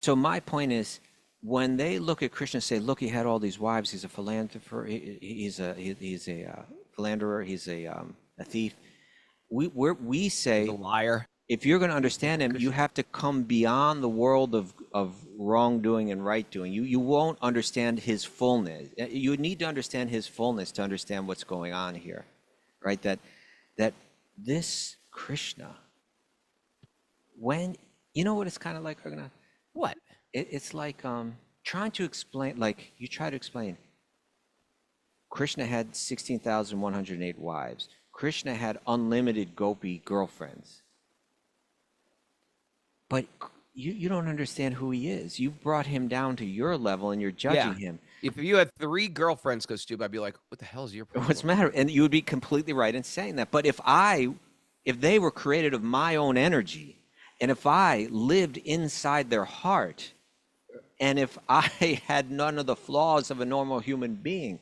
So my point is, when they look at Krishna and say, look, he had all these wives, he's a philanderer, he's a philanderer, he's a thief. We He's say, a liar. if you're going to understand him, you have to come beyond the world of wrongdoing and right doing. You won't understand his fullness. You need to understand his fullness to understand what's going on here, right? That this Krishna, when you know what it's kind of like, Raghunath? What? It's like trying to explain, like you try to explain. Krishna had 16,108 wives. Krishna had unlimited gopi girlfriends. But you don't understand who he is. You brought him down to your level and you're judging him. If you had 3 girlfriends, Kaustubha, I'd be like, what the hell is your problem? What's the matter? And you would be completely right in saying that. But if they were created of my own energy, and if I lived inside their heart, and if I had none of the flaws of a normal human being,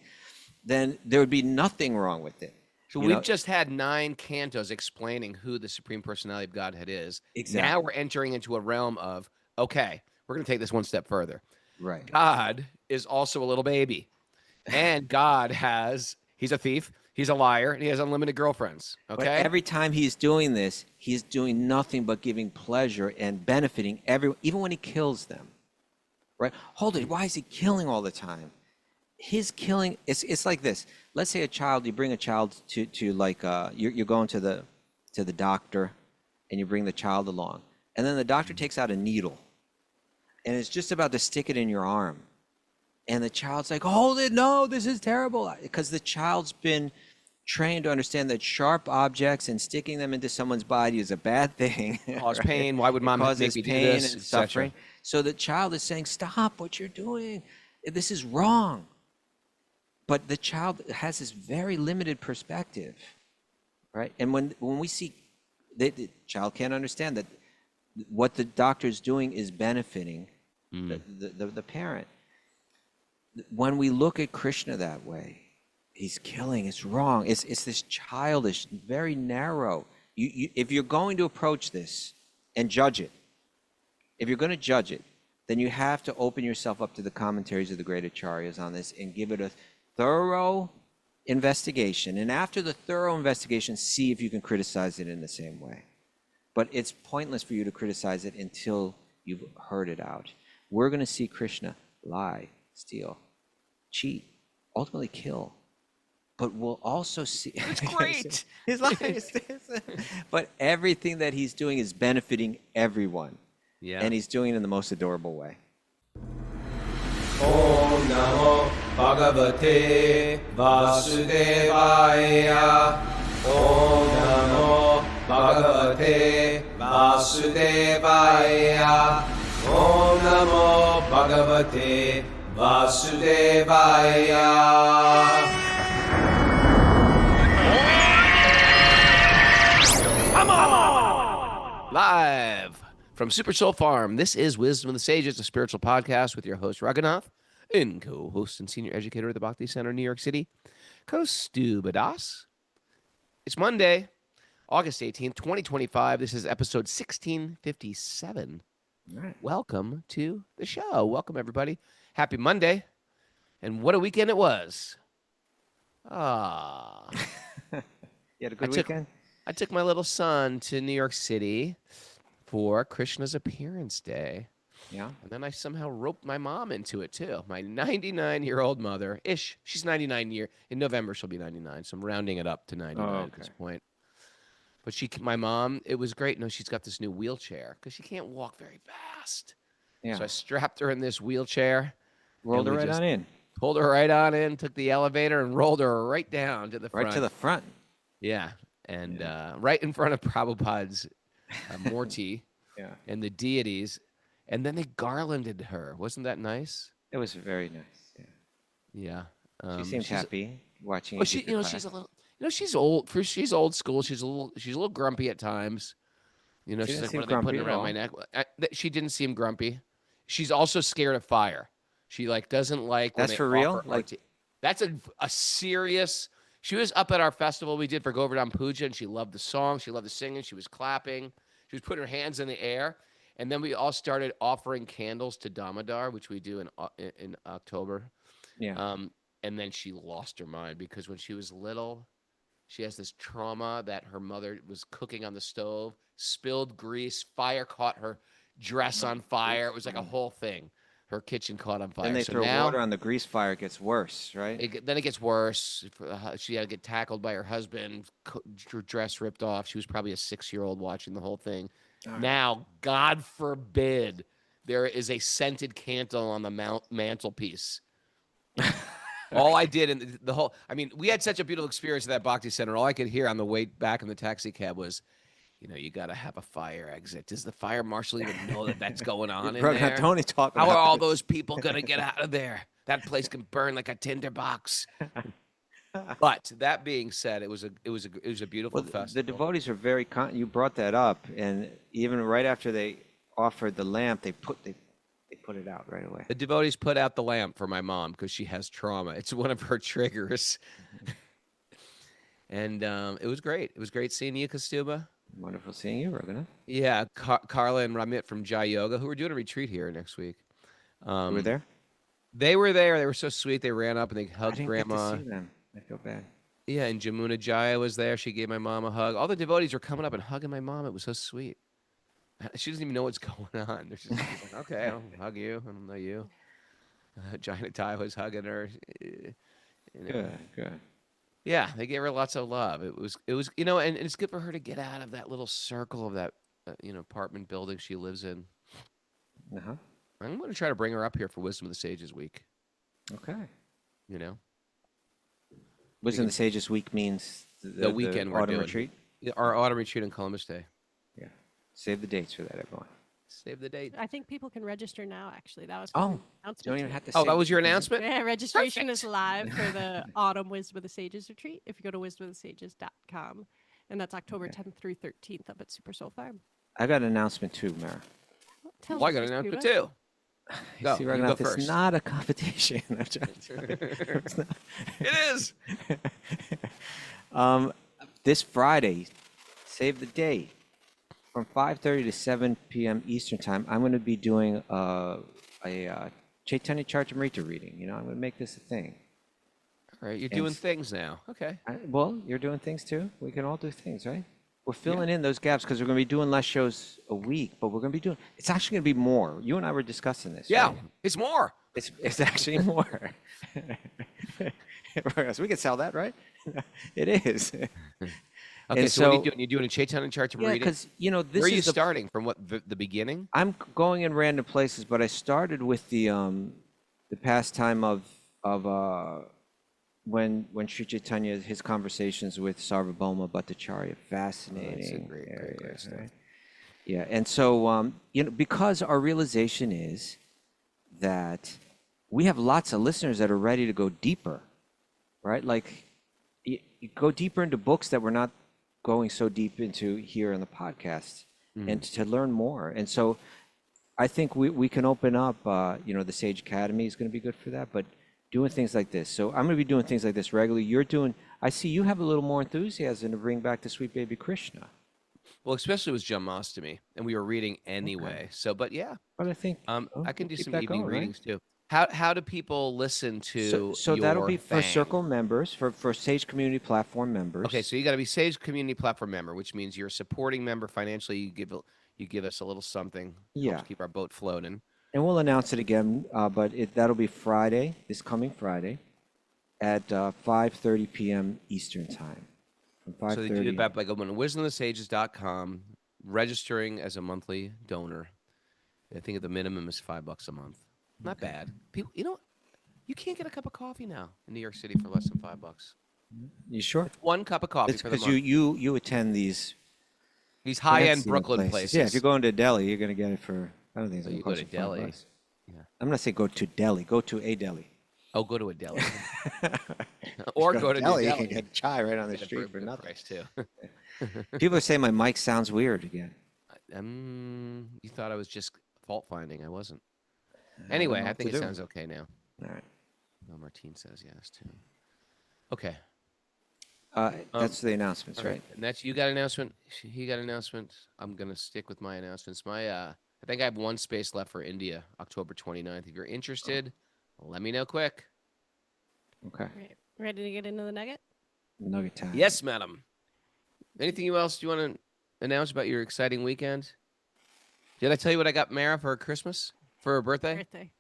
then there would be nothing wrong with it. So we've just had 9 cantos explaining who the Supreme Personality of Godhead is. Exactly. Now we're entering into a realm of, okay, we're going to take this one step further. Right. God is also a little baby. And God he's a thief, he's a liar, and he has unlimited girlfriends. Okay. But every time he's doing this, he's doing nothing but giving pleasure and benefiting everyone, even when he kills them. Right? Hold it. Why is he killing all the time? His killing, it's like this. Let's say you bring a child to like you're going to the doctor, and you bring the child along, and then the doctor takes out a needle, and it's just about to stick it in your arm, and the child's like, hold it, no, this is terrible, because the child's been trained to understand that sharp objects and sticking them into someone's body is a bad thing. Cause pain. Why would mom make me do this? And suffering. So the child is saying, stop what you're doing. This is wrong. But the child has this very limited perspective, right? And when we see, the child can't understand that what the doctor's doing is benefiting the parent. When we look at Krishna that way, he's killing, it's wrong. It's this childish, very narrow. If you're going to approach this and judge it, if you're going to judge it, then you have to open yourself up to the commentaries of the great acharyas on this and give it a thorough investigation, and after the thorough investigation, see if you can criticize it in the same way. But it's pointless for you to criticize it until you've heard it out. We're going to see Krishna lie, steal, cheat, ultimately kill. But we'll also see... It's great! His lies. But everything that he's doing is benefiting everyone. Yeah. And he's doing it in the most adorable way. Om Namo Bhagavate Vasudevaya. Om Namo Bhagavate Vasudevaya. Om Namo Bhagavate Vasudevaya. Live from Super Soul Farm, this is Wisdom of the Sages, a spiritual podcast with your host, Raghunath, and co-host and senior educator at the Bhakti Center in New York City, Kaustubha Das. It's Monday, August 18th, 2025. This is episode 1657. Right. Welcome to the show. Welcome, everybody. Happy Monday. And what a weekend it was. You had a good weekend? I took my little son to New York City for Krishna's appearance day. Yeah. And then I somehow roped my mom into it too. My 99-year-old mother, ish. She's 99 in November she'll be 99. So I'm rounding it up to 99 at this point. But my mom, it was great. No, she's got this new wheelchair because she can't walk very fast. Yeah. So I strapped her in this wheelchair. Rolled her right on in. Pulled her right on in, took the elevator and rolled her right down to the front. Right to the front. Yeah. And right in front of Prabhupada's Morty and the deities. And then they garlanded her. Wasn't that nice? It was very nice. Yeah. She seemed happy watching. Well, she's a little. She's old. She's old school. She's a little grumpy at times. She's like, what are they putting around my neck? She didn't seem grumpy. She's also scared of fire. She doesn't like. That's for real. That's a serious. She was up at our festival we did for Govardhan Puja, and she loved the song. She loved the singing. She was clapping. She was putting her hands in the air. And then we all started offering candles to Damodar, which we do in October. Yeah. And then she lost her mind because when she was little, she has this trauma that her mother was cooking on the stove, spilled grease, fire caught her dress on fire. It was like a whole thing. Her kitchen caught on fire. Then they so throw now, water on the grease fire, it gets worse, right? then it gets worse. She had to get tackled by her husband, dress ripped off. She was probably a 6-year-old watching the whole thing. Now, God forbid, there is a scented candle on the mantelpiece. All I did in the whole, I mean, we had such a beautiful experience at that Bhakti Center. All I could hear on the way back in the taxi cab was, you got to have a fire exit. Does the fire marshal even know that that's going on in Raghunath, there? don't talk How about are all this. those people going to get out of there? That place can burn like a tinderbox. But that being said, it was a beautiful Well, festival. the devotees are very you brought that up, and even right after they offered the lamp, they put it out right away. The devotees put out the lamp for my mom because she has trauma. It's one of her triggers. And it was great. It was great seeing you, Kaustubha. Wonderful seeing you, Raghunath. Yeah, Carla and Ramit from Jai Yoga, who are doing a retreat here next week. You were there? They were there. They were so sweet. They ran up and they I hugged didn't Grandma. get to see them. I feel bad. Yeah, and Jamuna Jaya was there. She gave my mom a hug. All the devotees were coming up and hugging my mom. It was so sweet. She doesn't even know what's going on. She's like, okay, I'll hug you. I don't know you. Jayanatai was hugging her. Good. Yeah, they gave her lots of love. It was, and it's good for her to get out of that little circle of that, apartment building she lives in. Uh-huh. I'm going to try to bring her up here for Wisdom of the Sages Week. Okay. Wisdom of the Sages Week means the weekend we're autumn doing. retreat? Our autumn retreat on Columbus Day. Yeah. Save the dates for that, everyone. Save the date. I think people can register now, actually. That was Oh, my you announcement. don't even have to Oh, say that was your it. announcement? Yeah, registration Perfect. is live for the Autumn Wisdom of the Sages retreat if you go to wisdomofthesages.com. And that's October 10th through 13th up at Super Soul Farm. I got an announcement too, Mara. Tell Well, I us, got an Kaustubha. announcement too. Go. See, You go Raghunath, first. it's not a competition. I'm trying to tell you. It's not. It is. This Friday, save the date, from 5:30 to 7 p.m. Eastern time, I'm going to be doing a Chaitanya Charitamrita reading. I'm going to make this a thing. All right, you're And doing things now. Okay. Well, you're doing things too. We can all do things, right? We're filling in those gaps because we're going to be doing less shows a week, but we're going to be doing. It's actually going to be more. You and I were discussing this. Yeah, right? it's more. It's actually more. So we can sell that, right? It is. Okay, And so what are you so- doing? You're doing a Chaitanya Charitamrita Yeah, reading? because this Where are is you the starting? From what, the beginning? I'm going in random places, but I started with the pastime of when Sri Chaitanya, his conversations with Sarvabhauma Bhattacharya, fascinating. great area, stuff. right? Yeah, and so because our realization is that we have lots of listeners that are ready to go deeper, right? Like you go deeper into books that we're not going so deep into here on the podcast, and to learn more. And so I think we can open up, the Sage Academy is going to be good for that, but doing things like this. So I'm going to be doing things like this regularly. I see you have a little more enthusiasm to bring back the sweet baby Krishna. Well, especially with Janmashtami, and we were reading anyway. So, but yeah, But I think I can we'll do keep some that evening going, right? readings too. How do people listen to So that'll be for thing? Circle members, for Sage Community Platform members. Okay, so you got to be Sage Community Platform member, which means you're a supporting member financially. You give us a little something. Yeah. Helps keep our boat floating. And we'll announce it again, but that'll be Friday, this coming Friday, at 5:30 p.m. Eastern time. From 5:30. So they do that by going to wisdomofthesages.com, registering as a monthly donor. I think the minimum is $5 a month. Not bad. People, you can't get a cup of coffee now in New York City for less than $5. You sure? One cup of coffee It's for the because month. you attend these These high-end fancy Brooklyn places. Yeah, if you're going to Delhi, you're going to get it for, I don't think it's So going you to go cost to you $5. Delhi. Yeah. I'm not saying go to Delhi. Go to a Delhi. Oh, go to a deli. Or go to Delhi. New You Delhi. can get chai right on the Get a street for good nothing. price too. People are saying my mic sounds weird again. You thought I was just fault finding. I wasn't. I don't Anyway, know I what think to it do. sounds okay now. All right. Well, Martine says yes too. Okay. That's the announcements, All right? And that's, you got an announcement. He got an announcement. I'm gonna stick with my announcements. My I think I have one space left for India, October 29th. If you're interested, let me know quick. Okay. Right. Ready to get into the nugget? Nugget time. Yes, madam. Anything else you want to announce about your exciting weekend? Did I tell you what I got Mara for Christmas? For her birthday? Birthday.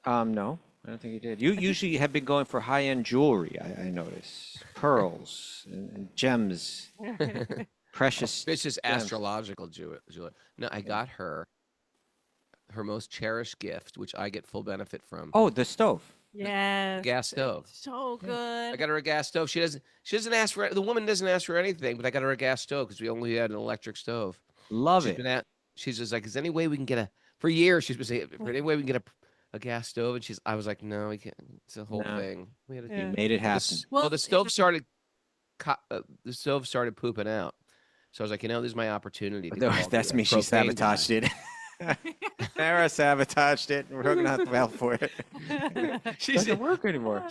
No, I don't think you did. You usually have been going for high-end jewelry, I notice. Pearls and gems, precious This is gems. astrological jewelry. No, I got her most cherished gift, which I get full benefit from. Oh, the stove. Yes. Gas stove. So good. I got her a gas stove. She doesn't ask for, the woman doesn't ask for anything, but I got her a gas stove because we only had an electric stove. Love She's it. been at, she's just like, is there any way we can get for years she's been saying, is there any way we can get a gas stove? And I was like, no, we can't. It's a whole thing. We had to You Yeah. made it happen. Well, the stove started pooping out. So I was like, this is my opportunity. That's me. She sabotaged it. Sarah sabotaged it. And Raghunath fell for it. She doesn't work anymore.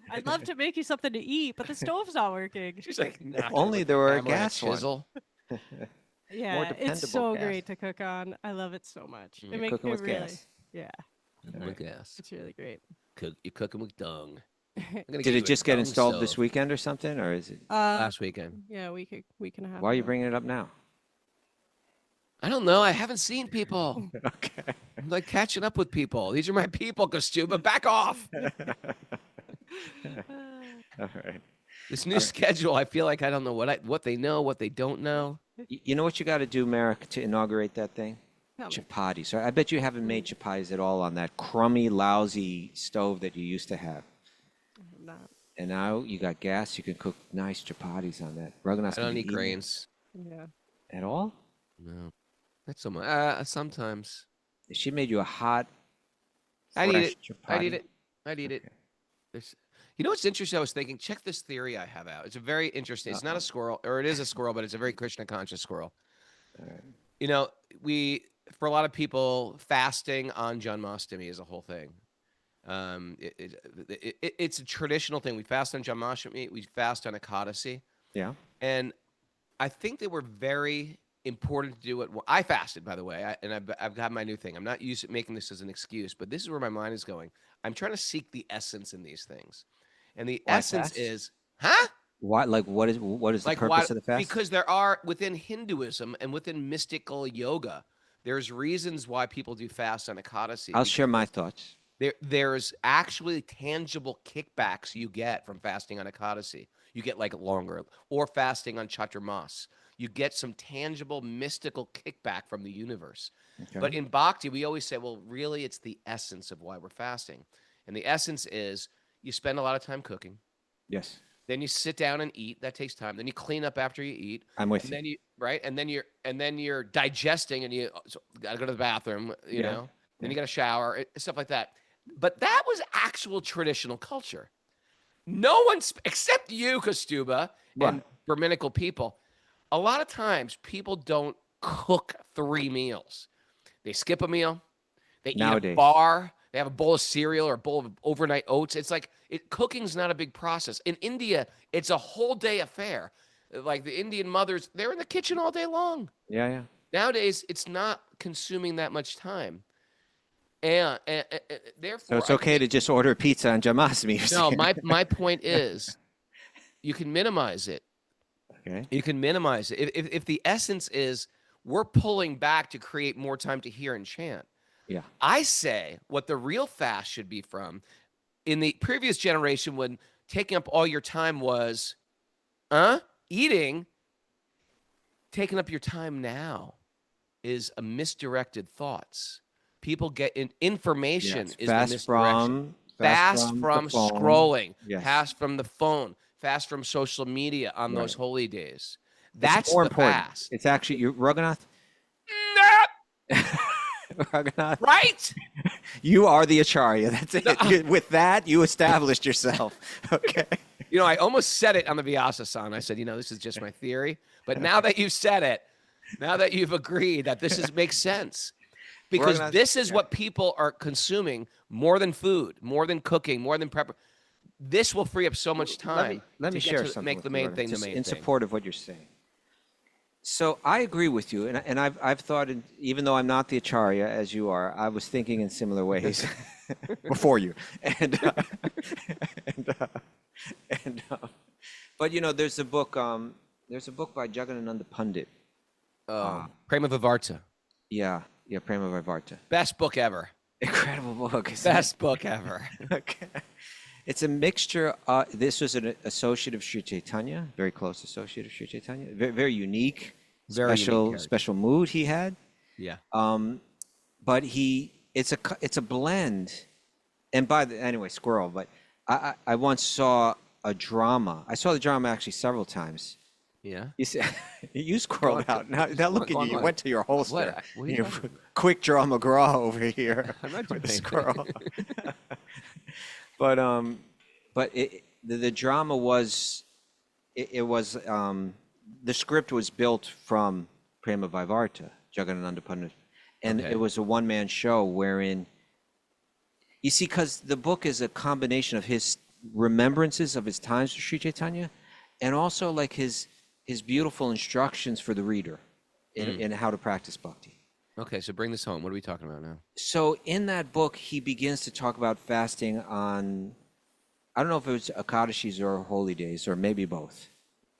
I'd love to make you something to eat, but the stove's not working. She's like, If only there were a gas one. chisel. Yeah, it's dependable so gas. great to cook on. I love it so much. You're It makes cooking it with really, gas. yeah, With gas. it's really great. You're cooking with dung. Did it just get installed this weekend or something, or is it? Last weekend. Yeah, we and a half. Why are you ago. bringing it up now? I don't know. I haven't seen people. Okay. I'm like catching up with people. These are my people, Kaustubha. Back off. All right. This new schedule, I feel like I don't know what they know, what they don't know. You know what you got to do, Merrick, to inaugurate that thing? Tell me. Chapatis. So I bet you haven't made chapatis at all on that crummy, lousy stove that you used to have. I'm not. And now you got gas. You can cook nice chapatis on that. Raghunath's I gonna don't be eat eating Yeah. grains. it at all. No, not so much. Sometimes. If she made you a hot, I'd eat fresh it. chapati. I'd eat it. I'd eat it. You know what's interesting? I was thinking, check this theory I have out. It's a very interesting. It's not a squirrel, or it is a squirrel, but it's a very Krishna conscious squirrel. You know, for a lot of people, fasting on Janmashtami is a whole thing. It's a traditional thing. We fast on Janmashtami. We fast on Ekadasi. Yeah. And I think they were very important to do it. I fasted, by the way, and I've got my new thing. I'm not making this as an excuse, but this is where my mind is going. I'm trying to seek the essence in these things, and the Why essence fast? is, huh? What is the purpose of the fast? Because there are within Hinduism and within mystical yoga, there's reasons why people do fast on Ekadasi. I'll share my thoughts. There's actually tangible kickbacks you get from fasting on Ekadasi. You get like longer, or fasting on Chaturmas. You get some tangible mystical kickback from the universe. Okay. But in Bhakti, we always say, well, really, it's the essence of why we're fasting. And the essence is you spend a lot of time cooking. Yes, Then you sit down and eat. That takes time. Then you clean up after you eat. I'm with And you. then and then you're digesting, and you gotta go to the bathroom, you know. Then you gotta shower, stuff like that. But that was actual traditional culture. No one except you, Kaustubha, and Brahminical people. A lot of times, people don't cook 3 meals. They skip a meal. They eat Nowadays. a bar. They have a bowl of cereal or a bowl of overnight oats. It's like cooking's not a big process. In India, it's a whole day affair. Like the Indian mothers, they're in the kitchen all day long. Yeah. Nowadays, it's not consuming that much time. And therefore, So it's okay to just order pizza on Janmashtami. No, my point is, you can minimize it. Okay. You can minimize it. If the essence is we're pulling back to create more time to hear and chant. Yeah. I say what the real fast should be from. In the previous generation, when taking up all your time was, eating, taking up your time now is a misdirected thoughts. People get information Yes. is the Fast misdirection. from Fast from the phone. scrolling. Yes. Fast from the phone. Fast from social media on those holy days. It's That's more the important. fast. It's actually Raghunath. Raghunath, Right? you are the acharya. That's it. With that, you established yourself. Okay. You know, I almost said it on the Vyasa-san. I said, this is just my theory. But now that you've said it, now that you've agreed that this makes sense, because this is what people are consuming more than food, more than cooking, more than prep. This will free up so much time. Let me to share get to something. make with the you, main Raghunath, thing the just main in thing. support of what you're saying. So I agree with you, and I've thought, even though I'm not the acharya as you are, I was thinking in similar ways before you, and and, uh, and but there's a book by Jagannananda Pandit. Prema Vivarta. Yeah, Prema Vivarta. Best book ever. Incredible book. Isn't it? Best book ever. Okay. It's a mixture. This was an associate of Sri Chaitanya, very close associate of Sri Chaitanya. Very, very unique, Very unique character. special mood he had. Yeah. But it's a blend. And anyway, squirrel. But I once saw a drama. I saw the drama actually several times. Yeah. You see, you squirreled out. Now look at you. You went to your holster. What are you talking about? Quick draw McGraw over here. I'm not doing with the squirrel. But the drama was, the script was built from Prema Vivarta, Jagannananda Pandit, and Okay. it was a one-man show wherein, you see, because the book is a combination of his remembrances of his times with Sri Chaitanya, and also like his beautiful instructions for the reader in how to practice bhakti. Okay, so bring this home. What are we talking about now? So in that book, he begins to talk about fasting on, I don't know if it was Ekadashis or holy days, or maybe both.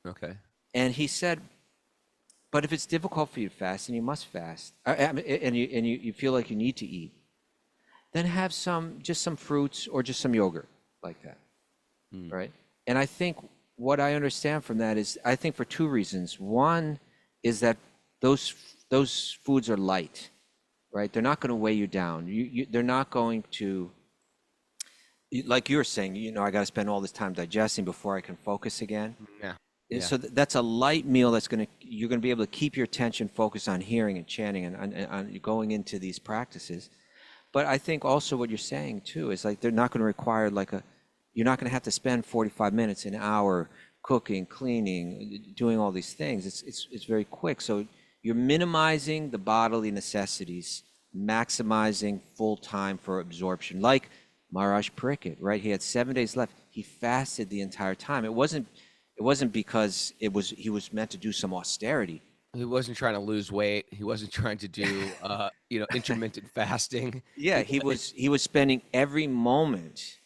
Okay. And he said, but if it's difficult for you to fast, and you must fast, and you feel like you need to eat, then have just some fruits or just some yogurt like that, right? And I think what I understand from that is, I think for two reasons. One is that those foods are light, right? They're not going to weigh you down. They're not going to, like you were saying, I got to spend all this time digesting before I can focus again. Yeah. So that's a light meal you're going to be able to keep your attention focused on hearing and chanting and on going into these practices. But I think also what you're saying too is like they're not going to require you're not going to have to spend 45 minutes, an hour cooking, cleaning, doing all these things. It's very quick. So you're minimizing the bodily necessities, maximizing full time for absorption. Like Maharaj Pariksit, right? He had 7 days left. He fasted the entire time. It wasn't because he was meant to do some austerity. He wasn't trying to lose weight. He wasn't trying to do, intermittent fasting. Yeah, he was spending every moment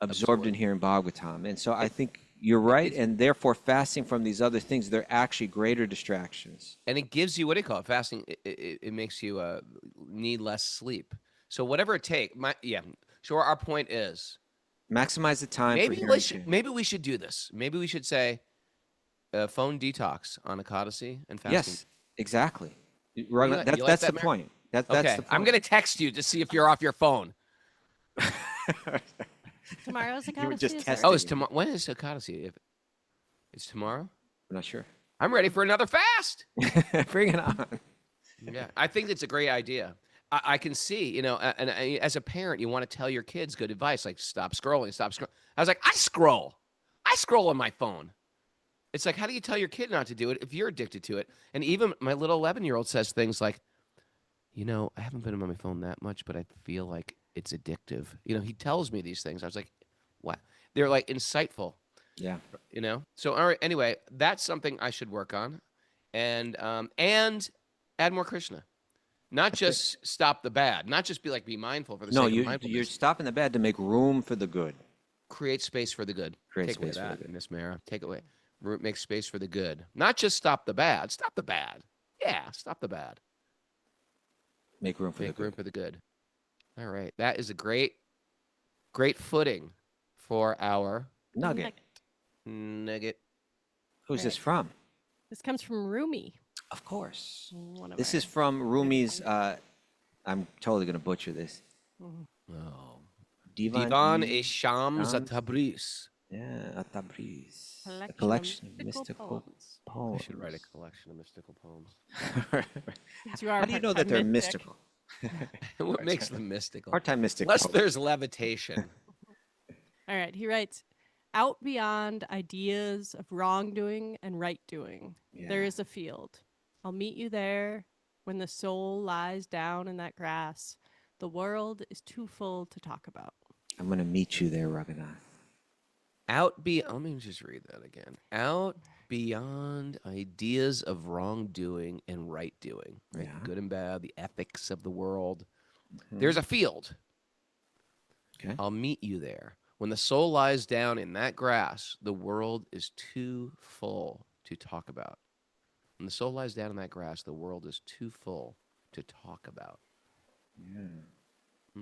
absorbed in hearing Bhagavatam. And so I think you're right, and therefore fasting from these other things, they're actually greater distractions. And it gives you, what do you call it? Fasting, it makes you need less sleep. So whatever it takes, So our point is, maximize the time for hearing. Maybe we should do this. Maybe we should say phone detox on Ekadasi and fasting. Yes, exactly. That's That's the point. That's okay. the point. I'm going to text you to see if you're off your phone. Tomorrow's You were Ekadasi. just is testing. there? Oh, it's tomorrow. When is Ekadasi? It's tomorrow? I'm not sure. I'm ready for another fast. Bring it on. Yeah, I think it's a great idea. I can see, and as a parent, you want to tell your kids good advice, like stop scrolling. I was like, I scroll on my phone. It's like, how do you tell your kid not to do it if you're addicted to it? And even my little 11-year-old says things like, I haven't been on my phone that much, but I feel like it's addictive. He tells me these things. I was like, what? They're like insightful. Yeah. So all right. Anyway, that's something I should work on, and add more Krishna. Not just stop the bad. Not just be mindful for the sake of mindfulness. You're stopping the bad to make room for the good. Create space for the good. Create Take space away for that, the good. Miss Mara. Take away. Make space for the good. Not just stop the bad. Stop the bad. Yeah, stop the bad. Make room for Make the room good. for the good. All right. That is a great footing for our Nugget. nugget. Who's this from? This comes from Rumi. Of course. One of This our- is from Rumi's, I'm totally going to butcher this. Oh. Divan Divan-e Shams Shams. Tabriz. Yeah, Tabriz. A Collection collection of of mystical mystical poems. I poems. should write a collection of mystical poems. Since you are How do you know that part-time they're mystic. mystical? What makes them mystical? Part-time mystic. Unless poet. there's levitation. All right, he writes, out beyond ideas of wrongdoing and right doing, there Yeah. is a field. I'll meet you there when the soul lies down in that grass. The world is too full to talk about. I'm going to meet you there, Raghunath. Let me just read that again. Out beyond ideas of wrongdoing and right doing, right? Yeah. Good and bad, the ethics of the world. Mm-hmm. There's a field. Okay. I'll meet you there. When the soul lies down in that grass, the world is too full to talk about. When the soul lies down in that grass, the world is too full to talk about. Yeah.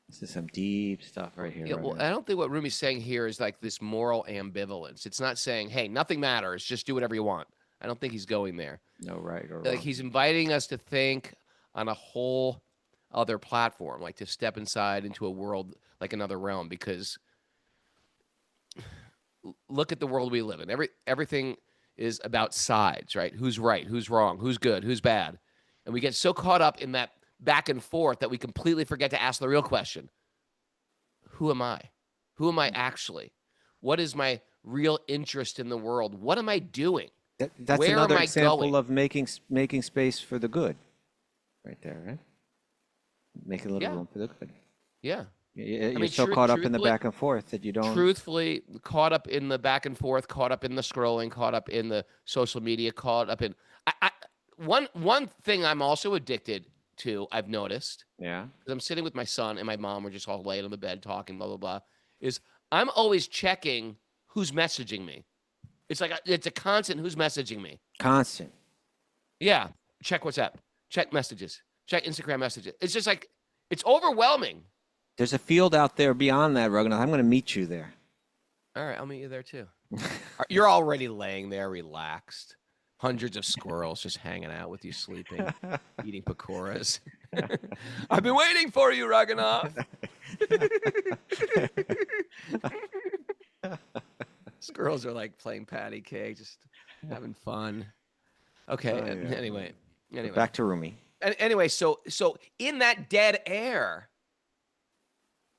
This is some deep stuff right here. Yeah, well, I don't think what Rumi's saying here is like this moral ambivalence. It's not saying, hey, nothing matters, just do whatever you want. I don't think he's going there. No right or wrong. Like he's inviting us to think on a whole other platform, like to step inside into a world like another realm, because look at the world we live in. Everything is about sides, right? Who's right, who's wrong, who's good, who's bad. And we get so caught up in that back and forth that we completely forget to ask the real question. Who am I? Who am I actually? What is my real interest in the world? What am I doing? That's Where another am I example going? of making space for the good. Right there, right? Making a little room for the good. Yeah. You're so caught up in the back and forth that you don't. Truthfully, caught up in the back and forth, caught up in the scrolling, caught up in the social media, caught up in. One thing I'm also addicted to, I've noticed, Yeah. because I'm sitting with my son and my mom, we're just all laying on the bed talking, blah, blah, blah, is I'm always checking who's messaging me. It's like it's a constant who's messaging me. Constant. Yeah. Check WhatsApp. Check messages. Check Instagram messages. It's just like, it's overwhelming. There's a field out there beyond that, Raghunath. I'm going to meet you there. All right, I'll meet you there too. You're already laying there relaxed. Hundreds of squirrels just hanging out with you, sleeping, eating pakoras. I've been waiting for you, Raghunath. Squirrels are like playing patty cake, just having fun. Okay. yeah. Anyway. Back to Rumi. Anyway, so in that dead air,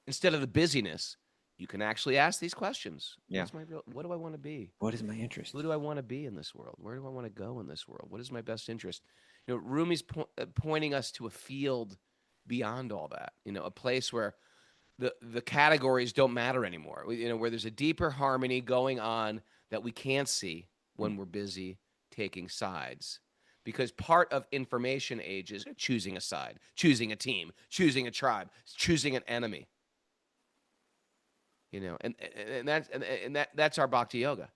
instead of the busyness, you can actually ask these questions. Yeah. What do I want to be? What is my interest? Who do I want to be in this world? Where do I want to go in this world? What is my best interest? You know, Rumi's pointing us to a field beyond all that. You know, a place where the categories don't matter anymore. You know, where there's a deeper harmony going on that we can't see when we're busy taking sides. Because part of information age is choosing a side, choosing a team, choosing a tribe, choosing an enemy. You know, and that's our bhakti yoga.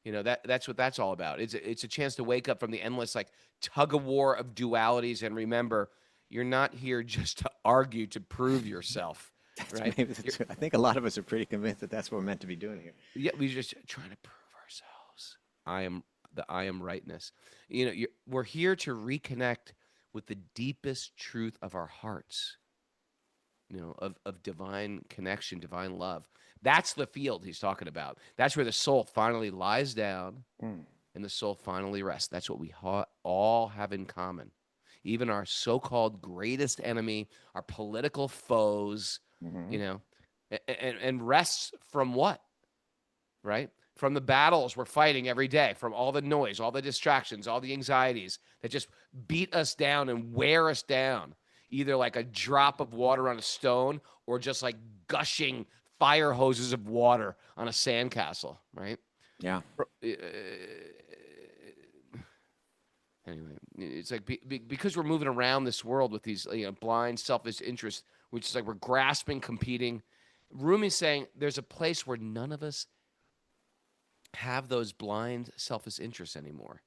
You know, that's what that's all about. It's a chance to wake up from the endless like tug of war of dualities and remember, you're not here just to argue to prove yourself. Right? I think a lot of us are pretty convinced that that's what we're meant to be doing here. Yeah, we're just trying to prove ourselves. I am rightness. You know, we're here to reconnect with the deepest truth of our hearts. You know, of divine connection, divine love. That's the field he's talking about. That's where the soul finally lies down and the soul finally rests. That's what we all have in common. Even our so-called greatest enemy, our political foes, you know, and rests from what? Right? From the battles we're fighting every day, from all the noise, all the distractions, all the anxieties that just beat us down and wear us down, either like a drop of water on a stone or just like gushing fire hoses of water on a sandcastle, right? Yeah. Anyway, it's like because we're moving around this world with these blind, selfish interests, which is like we're grasping, competing. Rumi's saying there's a place where none of us have those blind, selfish interests anymore.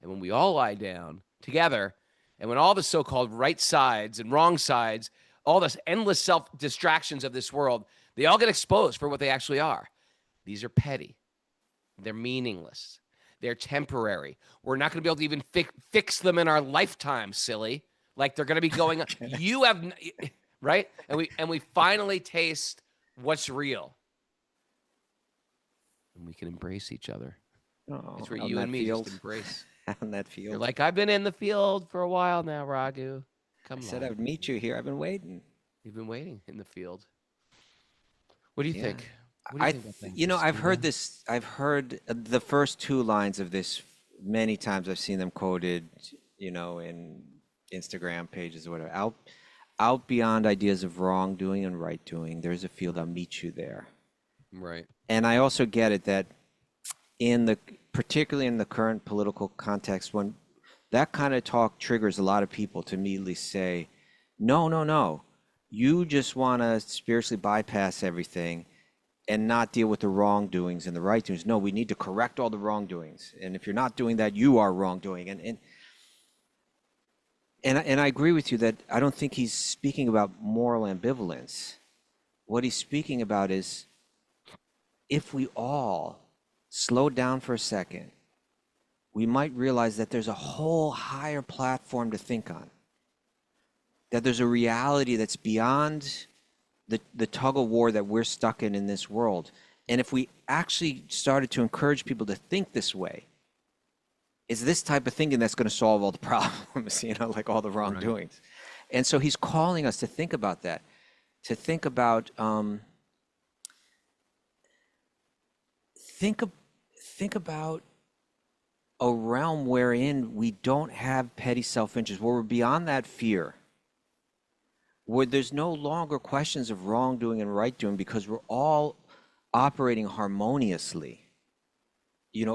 And when we all lie down together, and when all the so-called right sides and wrong sides, all this endless self-distractions of this world, they all get exposed for what they actually are. These are petty. They're meaningless. They're temporary. We're not going to be able to even fix them in our lifetime, silly. Like they're going to be going on. You have, right? And we finally taste what's real. And we can embrace each other. Oh, It's where you and me just embrace. On that field. You're like, I've been in the field for a while now, Raghu. Come I on. said I would meet you here. I've been waiting. You've been waiting in the field. What do you think? What do I, think about that? you know, I've heard this. I've heard the first two lines of this many times. I've seen them quoted, you know, in Instagram pages or whatever. Out beyond ideas of wrongdoing and right doing, there's a field. I'll meet you there. Right. And I also get it that particularly in the current political context, when that kind of talk triggers a lot of people to immediately say, no, no, no, you just want to spiritually bypass everything and not deal with the wrongdoings and the right doings. No, we need to correct all the wrongdoings. And if you're not doing that, you are wrongdoing. And I agree with you that I don't think he's speaking about moral ambivalence. What he's speaking about is, if we all slow down for a second, we might realize that there's a whole higher platform to think on, that there's a reality that's beyond the tug of war that we're stuck in this world. And if we actually started to encourage people to think this way, it's this type of thinking that's going to solve all the problems, like all the wrongdoings. Right. And so he's calling us to think about that, to think about think about a realm wherein we don't have petty self-interest, where we're beyond that fear, where there's no longer questions of wrongdoing and right doing, because we're all operating harmoniously,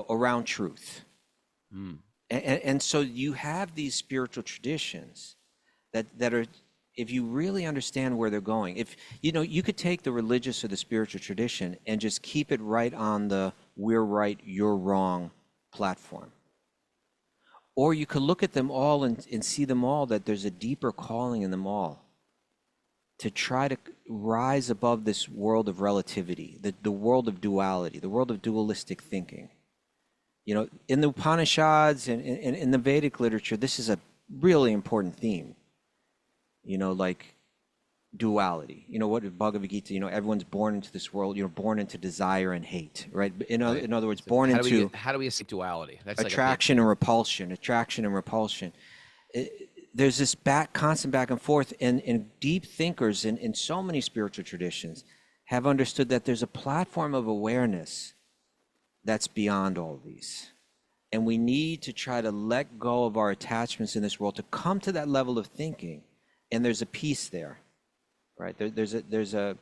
around truth. Mm. And so you have these spiritual traditions that are, if you really understand where they're going, if you could take the religious or the spiritual tradition and just keep it right on the we're right, you're wrong platform. Or you could look at them all and see them all, that there's a deeper calling in them all to try to rise above this world of relativity, the world of duality, the world of dualistic thinking. In the Upanishads and in the Vedic literature, this is a really important theme, like duality. What Bhagavad Gita, everyone's born into this world, born into desire and hate, right? In other words, born into... How do we escape duality? That's attraction and repulsion, there's this constant back and forth, and deep thinkers in so many spiritual traditions have understood that there's a platform of awareness that's beyond all these. And we need to try to let go of our attachments in this world to come to that level of thinking. And there's a peace there, right? There's a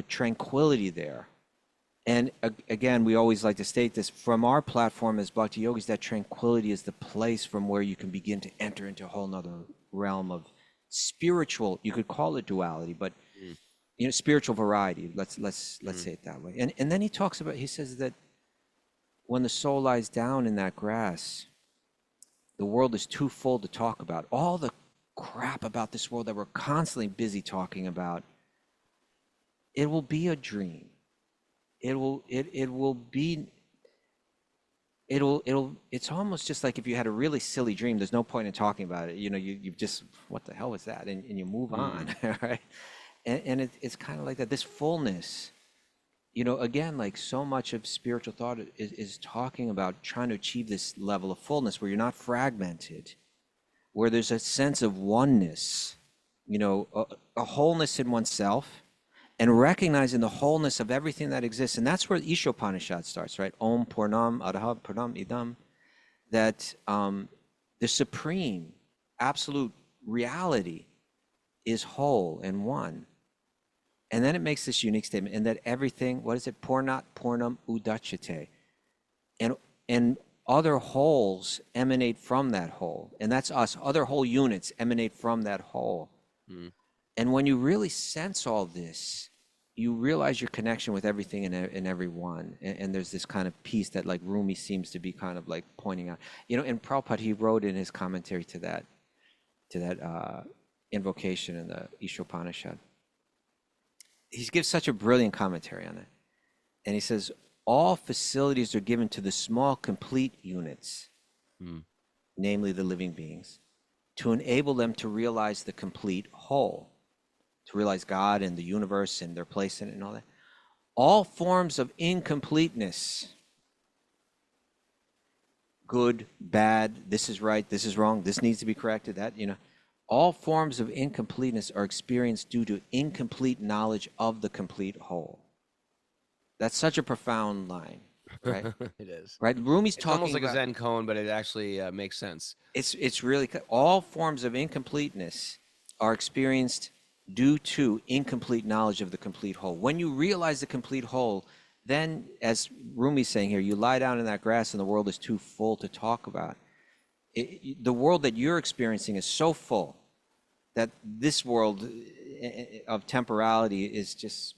tranquility there. And again, we always like to state this, from our platform as Bhakti Yogis, that tranquility is the place from where you can begin to enter into a whole nother realm of spiritual, you could call it duality, but spiritual variety. Let's say it that way. And then he says that when the soul lies down in that grass, the world is too full to talk about. All the crap about this world that we're constantly busy talking about, it will be a dream. It's almost just like if you had a really silly dream, there's no point in talking about it. You just, what the hell was that? And you move on, right? And it's kind of like that. This fullness, again, like so much of spiritual thought is talking about trying to achieve this level of fullness where you're not fragmented, where there's a sense of oneness, a wholeness in oneself, and recognizing the wholeness of everything that exists. And that's where the Upanishad starts, right? Om pūrṇam arahā pūrṇam idam. That the supreme, absolute reality is whole and one. And then it makes this unique statement, and that everything, what is it? Pūrṇat pūrṇam udachyate. And other wholes emanate from that whole. And that's us. Other whole units emanate from that whole. Mm. And when you really sense all this, you realize your connection with everything and everyone. And there's this kind of peace that like Rumi seems to be kind of like pointing out. And Prabhupada, he wrote in his commentary to that invocation in the Upanishad. He gives such a brilliant commentary on it. And he says, all facilities are given to the small complete units, namely the living beings, to enable them to realize the complete whole, to realize God and the universe and their place in it and all that. All forms of incompleteness, good, bad, this is right, this is wrong, this needs to be corrected, that, all forms of incompleteness are experienced due to incomplete knowledge of the complete whole. That's such a profound line, right? It is. Right? Rumi's talking almost like about, a Zen koan, but it actually makes sense. It's really, all forms of incompleteness are experienced due to incomplete knowledge of the complete whole. When you realize the complete whole, then, as Rumi's saying here, you lie down in that grass and the world is too full to talk about. The world that you're experiencing is so full that this world of temporality is just,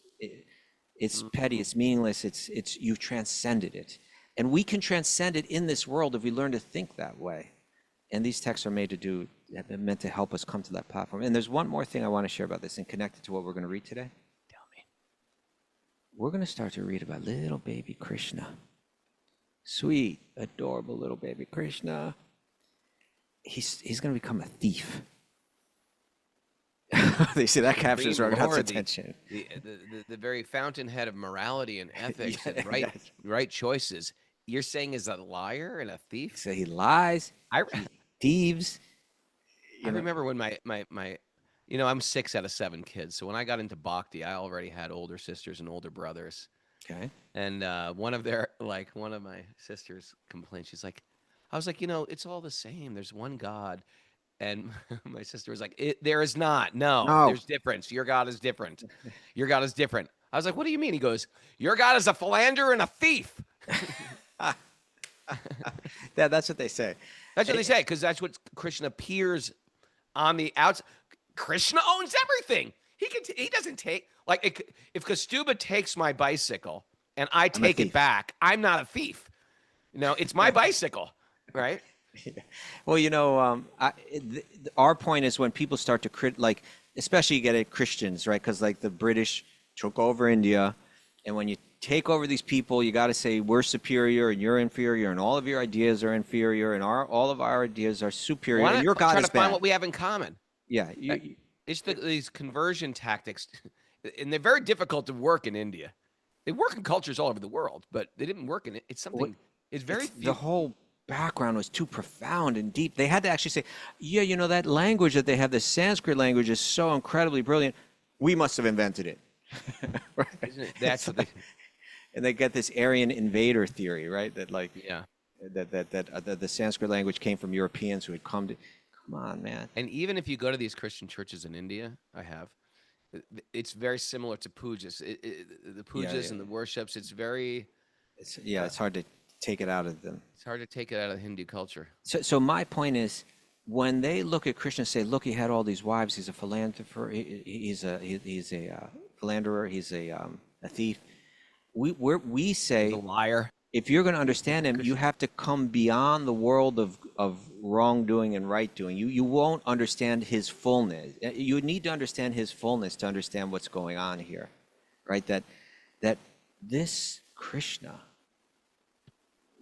it's petty, it's meaningless, it's you've transcended it. And we can transcend it in this world if we learn to think that way. And these texts are meant to help us come to that platform. And there's one more thing I want to share about this and connect it to what we're going to read today. Tell me. We're going to start to read about little baby Krishna. Sweet, adorable little baby Krishna. He's going to become a thief. They see that captures Raghunath's attention. The very fountainhead of morality and ethics and right choices. You're saying is a liar and a thief? So he lies, he thieves. I remember when my I'm 6 out of 7 kids. So when I got into bhakti, I already had older sisters and older brothers. Okay. And one of my sisters complained. She's like, I was like, it's all the same. There's one God. And my sister was like, there is not. No, there's difference. Your God is different. Your God is different. I was like, what do you mean? He goes, your God is a philanderer and a thief. That's what they say. That's what they say, because that's what Krishna appears on the outside. Krishna owns everything. He doesn't take, like, if Kaustubha takes my bicycle and I take it back, I'm not a thief. It's my bicycle, right? Well, our point is when people start to especially you get it Christians, right? Because like the British took over India, and when you take over these people, you got to say we're superior and you're inferior, and all of your ideas are inferior, and all of our ideas are superior, and your God is bad. Try to find what we have in common. Yeah, it's these conversion tactics, and they're very difficult to work in India. They work in cultures all over the world, but they didn't work in it. It's something. It's very the whole background was too profound and deep. They had to actually say, yeah, that language that they have, the Sanskrit language, is so incredibly brilliant. We must have invented it. Right? That's what and they get this Aryan invader theory, right? That that the Sanskrit language came from Europeans who had come to. Come on, man. And even if you go to these Christian churches in India, it's very similar to pujas. The pujas and the worships. It's very. It's hard to take it out of them. It's hard to take it out of Hindu culture. So my point is, when they look at Krishna and say, look, he had all these wives, he's a philanderer, he's a philanderer, he's a thief. We say, he's a liar. If you're going to understand him, you have to come beyond the world of wrongdoing and right doing. You won't understand his fullness. You need to understand his fullness to understand what's going on here, right? That this Krishna,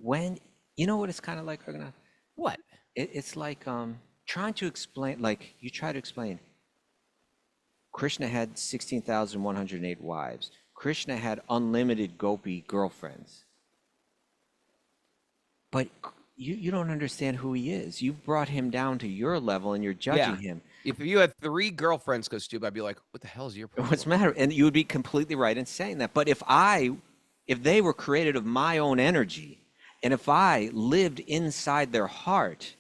when you know what it's kind of like, Raghunath? What? It's like trying to explain. Like you try to explain. Krishna had 16,108 wives. Krishna had unlimited gopi girlfriends. But you don't understand who he is. You've brought him down to your level, and you're judging him. If you had 3 girlfriends, Kaustubha, I'd be like, what the hell is your problem? What's the matter? And you would be completely right in saying that. But if they were created of my own energy, and if I lived inside their heart,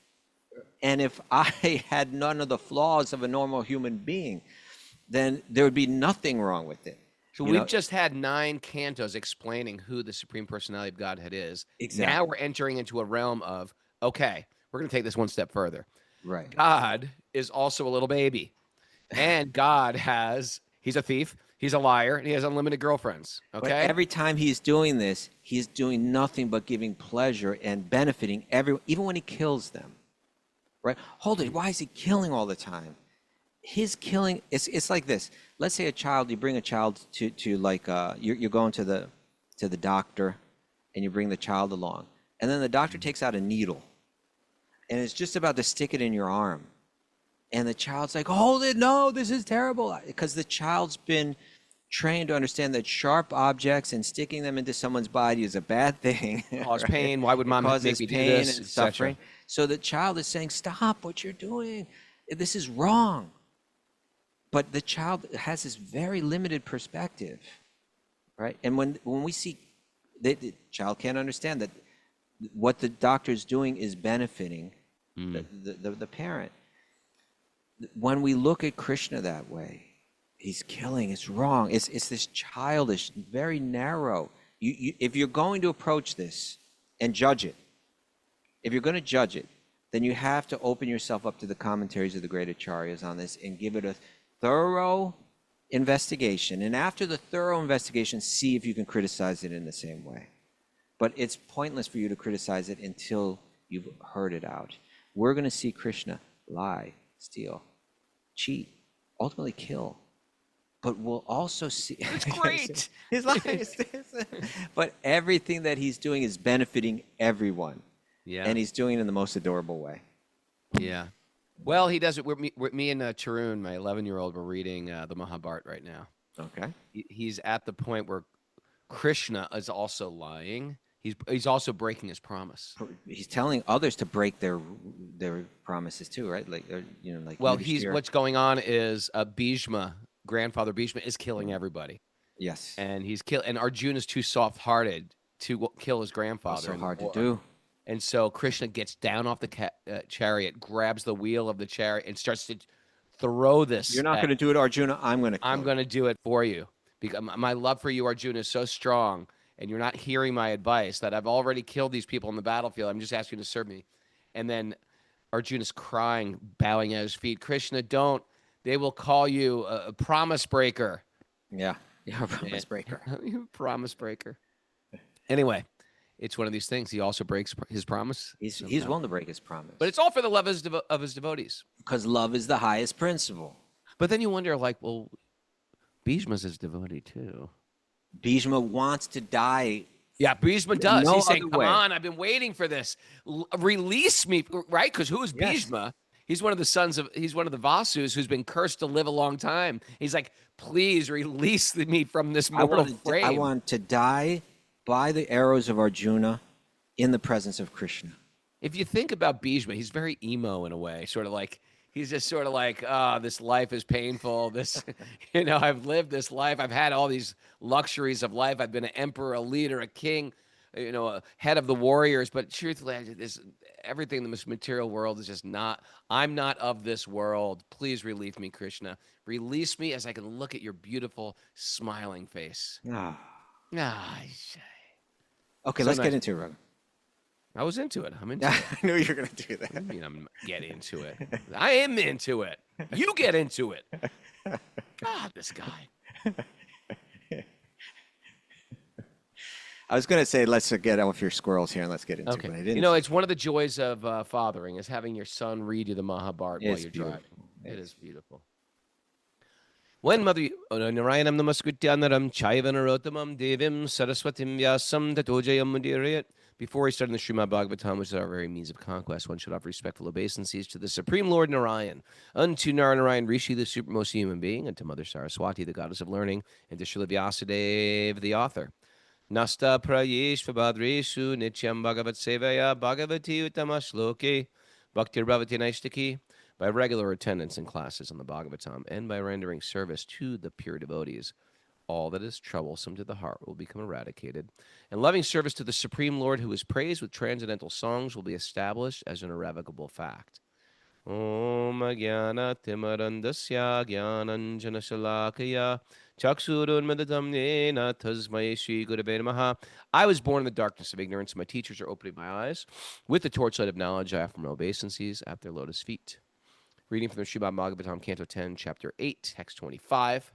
and if I had none of the flaws of a normal human being, then there would be nothing wrong with it. So we've just had 9 cantos explaining who the Supreme Personality of Godhead is. Exactly. Now we're entering into a realm of, okay, we're going to take this one step further. Right. God is also a little baby. And God he's a thief, he's a liar, and he has unlimited girlfriends. Okay? But every time he's doing this, he's doing nothing but giving pleasure and benefiting everyone, even when he kills them. Right? Hold it. Why is he killing all the time? His killing, it's like this. Let's say you bring a child to like, you're going to the doctor, and you bring the child along. And then the doctor takes out a needle, and it's just about to stick it in your arm. And the child's like, hold it, no, this is terrible. Because the child's been trained to understand that sharp objects and sticking them into someone's body is a bad thing. Cause pain. Why would mom make me do pain this? And suffering. So the child is saying, stop what you're doing. This is wrong. But the child has this very limited perspective, right? And when we see, the child can't understand that what the doctor is doing is benefiting the parent. When we look at Krishna that way, he's killing, it's wrong. It's this childish, very narrow. If you're going to approach this and judge it, if you're going to judge it, then you have to open yourself up to the commentaries of the great acharyas on this and give it a thorough investigation. And after the thorough investigation, see if you can criticize it in the same way. But it's pointless for you to criticize it until you've heard it out. We're going to see Krishna lie, steal, cheat, ultimately kill. But we'll also see... It's great. His lies. But everything that he's doing is benefiting everyone. Yeah. And he's doing it in the most adorable way. Yeah. Well, he does it. Me and Tarun, my 11-year-old, we're reading the Mahabharata right now. Okay. He's at the point where Krishna is also lying. He's also breaking his promise. He's telling others to break their promises too, right? Like, Well, Yudhishthira. what's going on is Bhishma, grandfather Bhishma, is killing everybody. Yes. And and Arjuna is too soft-hearted to kill his grandfather. So in the hard to war. do. And so Krishna gets down off the chariot, grabs the wheel of the chariot, and starts to throw this. You're not going to do it, Arjuna. I'm going to. I'm going to do it for you because my love for you, Arjuna, is so strong, and you're not hearing my advice that I've already killed these people on the battlefield. I'm just asking you to serve me. And then Arjuna's crying, bowing at his feet. Krishna, don't. They will call you a promise breaker. Yeah. You're a promise breaker. Promise breaker. Anyway. It's one of these things. He also breaks his promise. He's willing to break his promise. But it's all for the love of his devotees. Because love is the highest principle. But then you wonder, like, well, Bhishma's his devotee too. Bhishma wants to die. Yeah, Bhishma does. No He's saying, come way. on, I've been waiting for this. Release me, right? Because who is Bhishma? He's one of the he's one of the Vasus who's been cursed to live a long time. He's like, please release me from this mortal frame. I want to die by the arrows of Arjuna in the presence of Krishna. If you think about Bhishma, he's very emo in a way, sort of like, he's just sort of like, this life is painful. This, I've lived this life. I've had all these luxuries of life. I've been an emperor, a leader, a king, a head of the warriors. But truthfully, everything in this material world is just not, I'm not of this world. Please release me, Krishna. Release me as I can look at your beautiful, smiling face. Okay, So let's nice. get into it, Raghu. I was into it. I'm into it. I knew you were going to do that. I mean, I'm get into it. I am into it. You get into it. God, this guy. I was going to say, let's get off your squirrels here and let's get into it. But I didn't. It's one of the joys of fathering is having your son read you the Mahabharata while you're driving. It is beautiful. When Mother Narayanam Namaskritya Chaiva Narotamam Devim Saraswatim Vyasam Tatojayam Mudirayat. Before he started the Srimad Bhagavatam, which is our very means of conquest, one should offer respectful obeisances to the Supreme Lord Narayan, unto Narayan Rishi, the supremmost human being, and to Mother Saraswati, the goddess of learning, and to Srila Vyasadeva, the author. Nasta prayesh vabhadreshu nityam bhagavat sevaya bhagavati utamashloke bhaktir bhavati naishtaki. By regular attendance in classes on the Bhagavatam and by rendering service to the pure devotees, all that is troublesome to the heart will become eradicated, and loving service to the Supreme Lord, who is praised with transcendental songs, will be established as an irrevocable fact. Om Agyana Timarandasya Gyananjana Shalakaya Chaksurun Madatamnena Tasmai Shri Gurave Namaha. I was born in the darkness of ignorance. My teachers are opening my eyes. With the torchlight of knowledge, I offer my obeisances at their lotus feet. Reading from the Srimad Bhagavatam, Canto 10, Chapter 8, Text 25.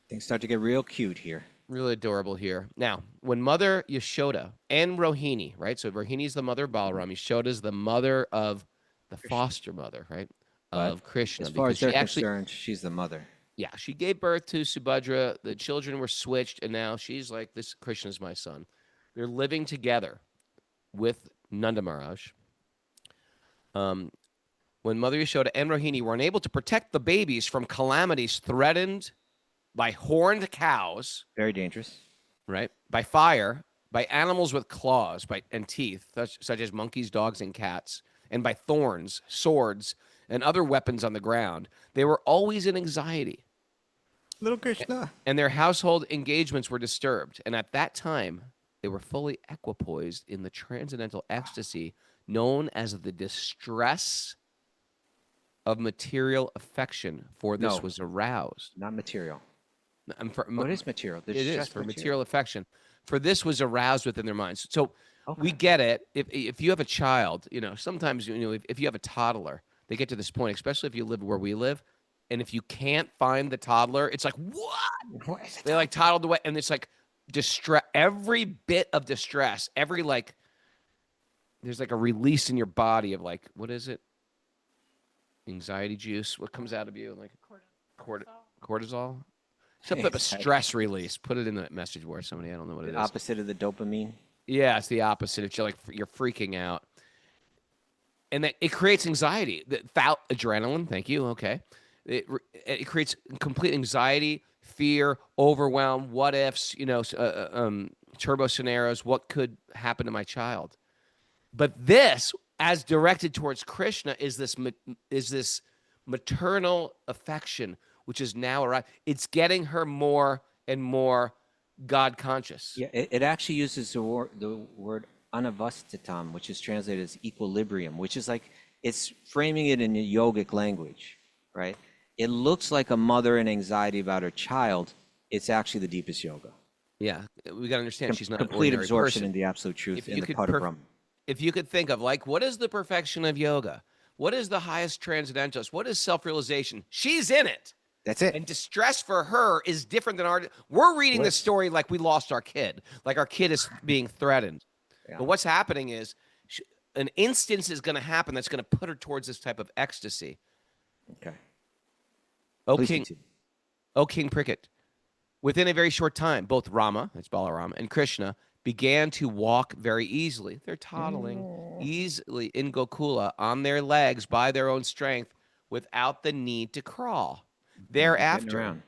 Things start to get real cute here. Really adorable here. Now, when Mother Yashoda and Rohini, right? So Rohini is the mother of Balaram. Yashoda is the mother of the foster mother, right? Of Krishna. As far as because they're concerned, she's the mother. Yeah, she gave birth to Subhadra. The children were switched, and now she's like, this Krishna's my son. They're living together with Nanda Maharaj. When Mother Yashoda and Rohini were unable to protect the babies from calamities threatened by horned cows, Very dangerous. right? By fire, by animals with claws and teeth, such as monkeys, dogs, and cats, and by thorns, swords, and other weapons on the ground, they were always in anxiety. Little Krishna. And their household engagements were disturbed. And at that time, they were fully equipoised in the transcendental ecstasy known as the distress of material affection, for this was aroused. Not material. Oh, it is material. There's It is just for material affection. For this was aroused within their minds. So we Okay. get it. If you have a child, sometimes if you have a toddler, they get to this point, especially if you live where we live, and if you can't find the toddler, it's like what? What is it? They like toddled away, and it's like distress. Every bit of distress, there's like a release in your body of like, what is it? Anxiety juice. What comes out of you? Like cortisol. Something of a stress release. Put it in the message board. Somebody, I don't know what it is. The opposite of the dopamine. Yeah, it's the opposite. If you're freaking out, and that it creates anxiety. Adrenaline. Thank you. Okay, it creates complete anxiety, fear, overwhelm. What ifs? Turbo scenarios. What could happen to my child? But this, as directed towards Krishna, is this maternal affection, which is now arrived. It's getting her more and more God conscious. Yeah, it actually uses the word anavastitam, which is translated as equilibrium, which is like, it's framing it in a yogic language, right? It looks like a mother in anxiety about her child. It's actually the deepest yoga. Yeah, we got to understand she's not an complete ordinary absorption person. in the absolute truth If in you the could Pada Brahma. If you could think of like, what is the perfection of yoga? What is the highest transcendentalist? What is self-realization? She's in it. That's it. And distress for her is different than our. We're reading this story like we lost our kid, like our kid is being threatened. Yeah. But what's happening is an instance is going to happen that's going to put her towards this type of ecstasy. Okay. O Please King, continue. O King Pricket, within a very short time, both Rama, that's Balarama, and Krishna began to walk very easily. They're toddling easily in Gokula on their legs by their own strength without the need to crawl. Thereafter,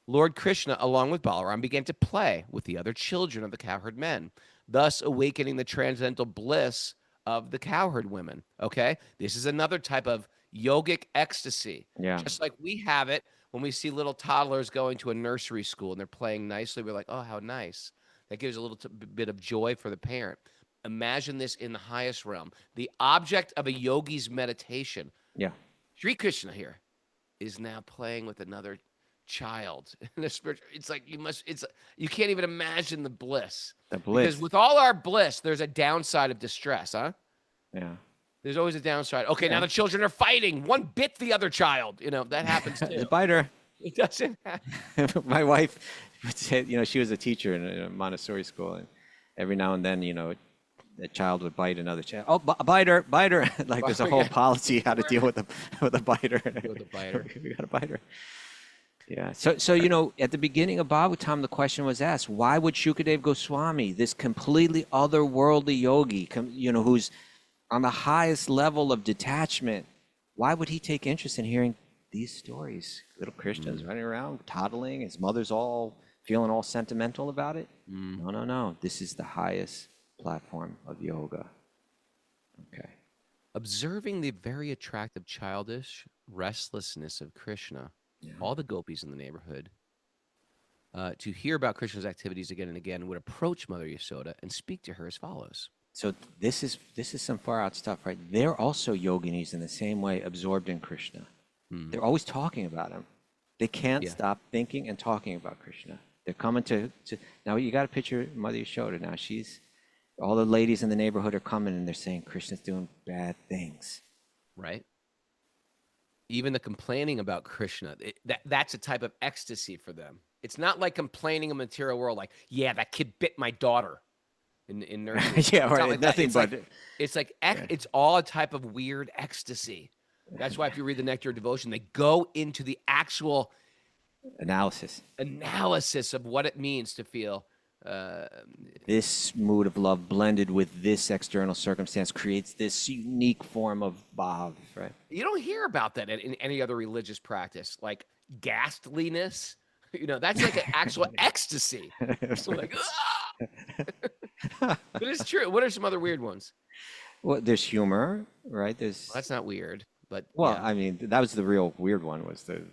Lord Krishna, along with Balaram, began to play with the other children of the cowherd men, thus awakening the transcendental bliss of the cowherd women. Okay? This is another type of yogic ecstasy. Yeah. Just like we have it when we see little toddlers going to a nursery school and they're playing nicely. We're like, oh, how nice. That gives a little bit of joy for the parent. Imagine this in the highest realm. The object of a yogi's meditation. Yeah. Sri Krishna here is now playing with another child in the spiritual. It's like you can't even imagine the bliss. The bliss. Because with all our bliss, there's a downside of distress, huh? Yeah. There's always a downside. Okay, now the children are fighting. One bit the other child. That happens too. The biter. It doesn't happen. My wife would say, she was a teacher in a Montessori school, and every now and then, a child would bite another child. Oh, biter. Like there's a whole policy how to deal with a biter. With a biter. We got a biter. Yeah. So at the beginning of Bhagavatam, the question was asked: why would Shukadev Goswami, this completely otherworldly yogi, who's on the highest level of detachment, why would he take interest in hearing these stories? Little Krishna's running around, toddling. His mother's feeling all sentimental about it. No. This is the highest platform of yoga. Okay. Observing the very attractive childish restlessness of Krishna, all the gopis in the neighborhood, to hear about Krishna's activities again and again, would approach Mother Yasoda and speak to her as follows. So this is some far out stuff, right? They're also yoginis in the same way, absorbed in Krishna. They're always talking about him. They can't stop thinking and talking about Krishna. They're coming to now. You got to picture Mother Yashoda now. All the ladies in the neighborhood are coming and they're saying Krishna's doing bad things. Right. Even the complaining about Krishna, that's a type of ecstasy for them. It's not like complaining in the material world, like, yeah, that kid bit my daughter in nursery. Yeah, right. Like Nothing but it's all a type of weird ecstasy. That's why if you read the Nectar of Devotion, they go into the actual analysis of what it means to feel this mood of love blended with this external circumstance creates this unique form of bhav, right? You don't hear about that in any other religious practice, like ghastliness. That's like an actual ecstasy. So like, but it's true. What are some other weird ones? Well, there's humor, right? Well, that's not weird, but I mean, that was the real weird one. Was the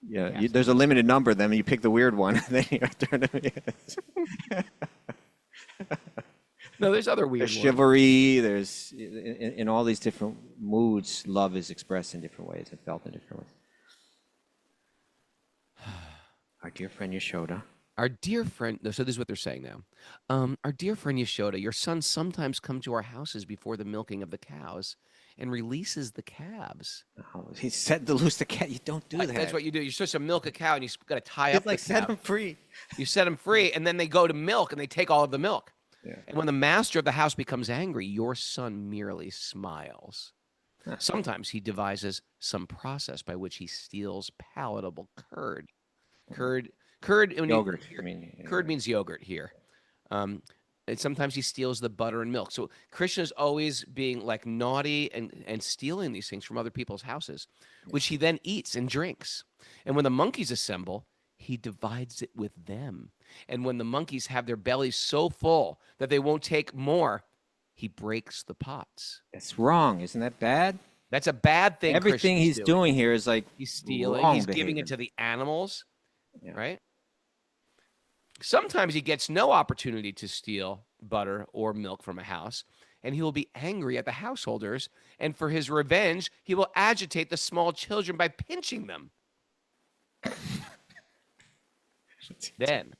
there's a limited number of them. You pick the weird one, and then you turn to No, there's other weird there's ones. Chivalry. There's in all these different moods, love is expressed in different ways and felt in different ways. Our dear friend Yashoda. Our dear friend, so this is what they're saying now. Our dear friend Yashoda, your sons sometimes come to our houses before the milking of the cows and releases the calves. Oh, he said to loose the cat. You don't do that. That's what you do. You're supposed to milk a cow and you got to tie up It's like the set cow. him free. You set them free, and then they go to milk and they take all of the milk. Yeah. And when the master of the house becomes angry, your son merely smiles. Sometimes he devises some process by which he steals palatable curd. Curd. Yogurt. Curd means yogurt here. And sometimes he steals the butter and milk. So Krishna is always being like naughty and stealing these things from other people's houses, which he then eats and drinks. And when the monkeys assemble, he divides it with them. And when the monkeys have their bellies so full that they won't take more, he breaks the pots. That's wrong. Isn't that bad? That's a bad thing. Everything Krishna's he's doing here is like he's stealing. wrong He's giving behavior. it to the animals, Yeah. right? Sometimes he gets no opportunity to steal butter or milk from a house, and he will be angry at the householders. And for his revenge, he will agitate the small children by pinching them. Then,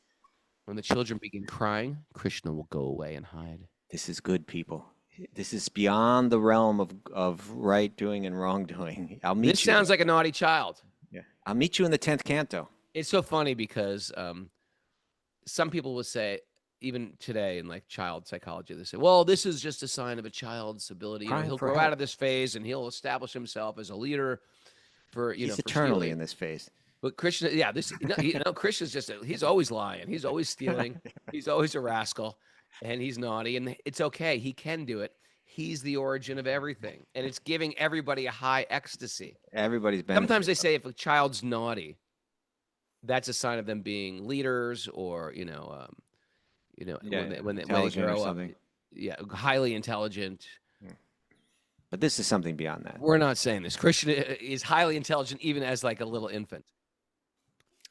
when the children begin crying, Krishna will go away and hide. This is good, people. This is beyond the realm of right doing and wrongdoing. I'll meet This you. sounds like a naughty child. Yeah. I'll meet you in the 10th canto. It's so funny because some people will say, even today in like child psychology, they say, well, this is just a sign of a child's ability. You know, Crying he'll for grow help. out of this phase and he'll establish himself as a leader for, He's for eternally stealing. in this phase. But Krishna, yeah, Krishna's just, he's always lying. He's always stealing. He's always a rascal and he's naughty, and it's okay. He can do it. He's the origin of everything. And it's giving everybody a high ecstasy. Everybody's benefiting. Sometimes they say if a child's naughty, that's a sign of them being leaders or, when they intelligent or grow up, something. yeah, highly intelligent. But this is something beyond that. We're not saying this. Krishna is highly intelligent even as like a little infant.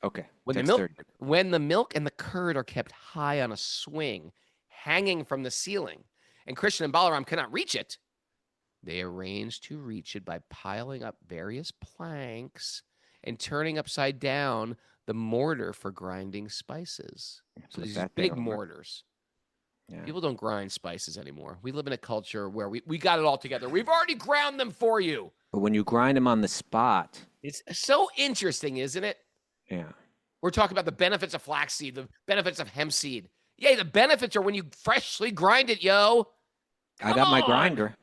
Okay. When the text milk, 30. when the milk and the curd are kept high on a swing, hanging from the ceiling, and Krishna and Balaram cannot reach it, they arrange to reach it by piling up various planks and turning upside down the mortar for grinding spices. So Flip these that thing big over. mortars. Yeah. People don't grind spices anymore. We live in a culture where we got it all together. We've already ground them for you. But when you grind them on the spot, It's so interesting, isn't it? yeah. We're talking about the benefits of flaxseed, the benefits of hemp seed. Yay, the benefits are when you freshly grind it, yo. I got my Come on. grinder.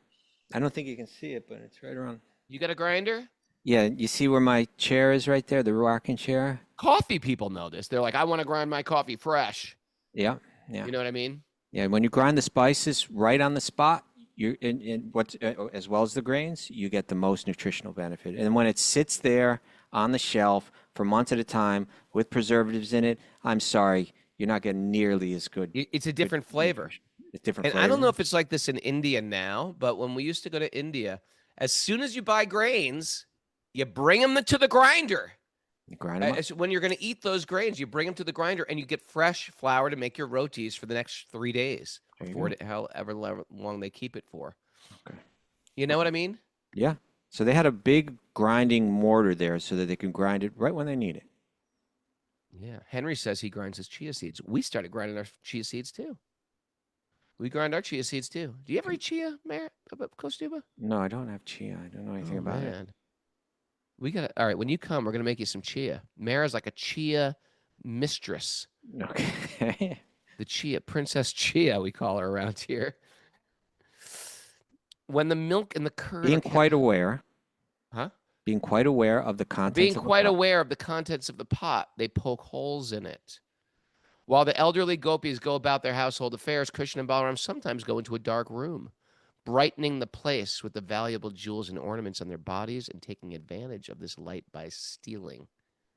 I don't think you can see it, but it's right around. You got a grinder? Yeah, you see where my chair is right there, the rocking chair? Coffee people know this. They're like, I want to grind my coffee fresh. Yeah, yeah. You know what I mean? Yeah, when you grind the spices right on the spot, you in what as well as the grains, you get the most nutritional benefit. And when it sits there on the shelf for months at a time with preservatives in it, I'm sorry, you're not getting nearly as good. It's a different flavor. It's different And flavor. I don't know if it's like this in India now, but when we used to go to India, as soon as you buy grains, you bring them to the grinder. You grind them up. When you're going to eat those grains, you bring them to the grinder and you get fresh flour to make your rotis for the next 3 days, There you for go. however long they keep it for. Okay. You know what I mean? Yeah. So they had a big grinding mortar there so that they can grind it right when they need it. Yeah. Henry says he grinds his chia seeds. We started grinding our chia seeds too. We grind our chia seeds too. Do you ever eat chia, Kaustubha? No, I don't have chia. I don't know anything about it. Man. We got all right. When you come, we're gonna make you some chia. Mara's like a chia mistress. Okay. The chia, Princess Chia, we call her around here. When the milk and the curd Being are kept- quite aware. Huh? Being quite aware of the contents Being of the quite pot. aware of the contents of the pot, they poke holes in it. While the elderly gopis go about their household affairs, Krishna and Balaram sometimes go into a dark room, brightening the place with the valuable jewels and ornaments on their bodies and taking advantage of this light by stealing.